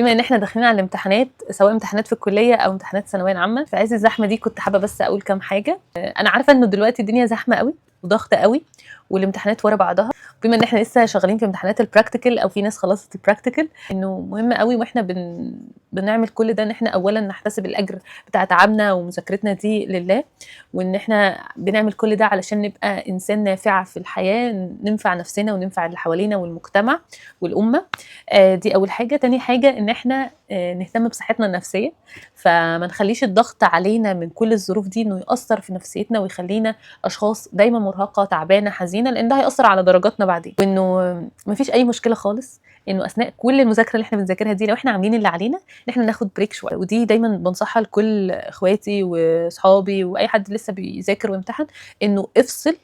بما ان احنا داخلين على الامتحانات، سواء امتحانات في الكليه او امتحانات الثانويه العامه، في عز الزحمه دي كنت حابه بس اقول كام حاجه. انا عارفه انه دلوقتي الدنيا زحمه قوي وضغط قوي والامتحانات ورا بعضها، بما ان احنا لسه شغالين في امتحانات البراكتيكال او في ناس خلصت البراكتيكال، انه مهم قوي واحنا بنعمل كل ده ان احنا اولا نحتسب الاجر بتاع تعبنا ومذاكرتنا دي لله، وان احنا بنعمل كل ده علشان نبقى انسان نافع في الحياه، ننفع نفسنا وننفع اللي حوالينا والمجتمع والامه. دي اول حاجه. تاني حاجه ان احنا نهتم بصحتنا النفسيه، فما نخليش الضغط علينا من كل الظروف دي انه ياثر في نفسيتنا ويخلينا اشخاص دايما مرهقه تعبانه حزينه، لان ده هياثر على درجاتنا بعدين. وانه مفيش اي مشكله خالص انه اثناء كل المذاكره اللي احنا بنذاكرها دي، لو احنا عاملين اللي علينا ان احنا ناخد بريك شويه. ودي دايما بنصحها لكل اخواتي واصحابي واي حد لسه بيذاكر ويمتحن، انه افصل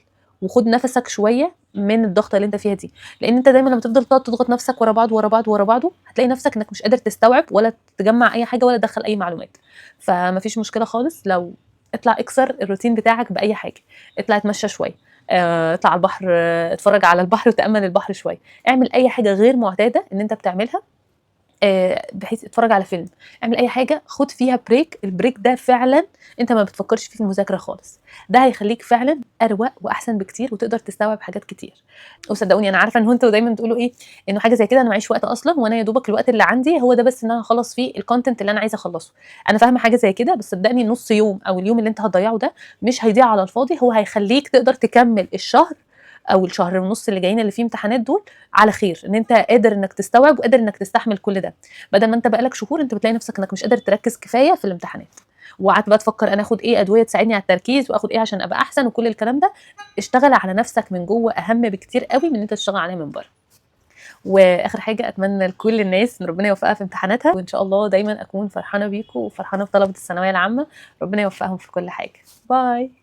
وخد نفسك شويه من الضغط اللي انت فيها دي، لان انت دايما لما تفضل تقعد تضغط نفسك ورا بعض ورا بعض ورا بعضه، هتلاقي نفسك انك مش قادر تستوعب ولا تجمع اي حاجه ولا تدخل اي معلومات. فمفيش مشكله خالص لو اطلع اكسر الروتين بتاعك باي حاجه، اطلع اتمشى شويه، اطلع على البحر، اتفرج على البحر وتامل البحر شويه، اعمل اي حاجه غير معتاده ان انت بتعملها، بحيث اتفرج على فيلم، اعمل اي حاجه خد فيها بريك. البريك ده فعلا انت ما بتفكرش فيه في المذاكره خالص، ده هيخليك فعلا اروق واحسن بكتير وتقدر تستوعب حاجات كتير. وصدقوني انا عارفه ان انتوا دايما تقولوا ايه، انه حاجه زي كده انا معيش وقت اصلا، وانا يا دوبك الوقت اللي عندي هو ده بس ان انا اخلص فيه الكونتنت اللي انا عايزه اخلصه. انا فاهمه حاجه زي كده، بس صدقني نص يوم او اليوم اللي انت هتضيعه ده مش هيضيع على الفاضي، هو هيخليك تقدر تكمل الشهر او الشهر ونص اللي جايين اللي فيه امتحانات دول على خير، ان انت قادر انك تستوعب وقادر انك تستحمل كل ده، بدل ما انت بقالك شهور انت بتلاقي نفسك انك مش قادر تركز كفايه في الامتحانات، وقعدت بقى تفكر انا اخد ايه ادويه تساعدني على التركيز واخد ايه عشان ابقى احسن وكل الكلام ده. اشتغل على نفسك من جوه اهم بكتير قوي من ان انت تشتغل عليه من بره. واخر حاجه، اتمنى لكل الناس ان ربنا يوفقها في امتحاناتها، وان شاء الله دايما اكون فرحانه بيكم وفرحانه بطلبه الثانويه العامه، ربنا يوفقهم في كل حاجه. باي.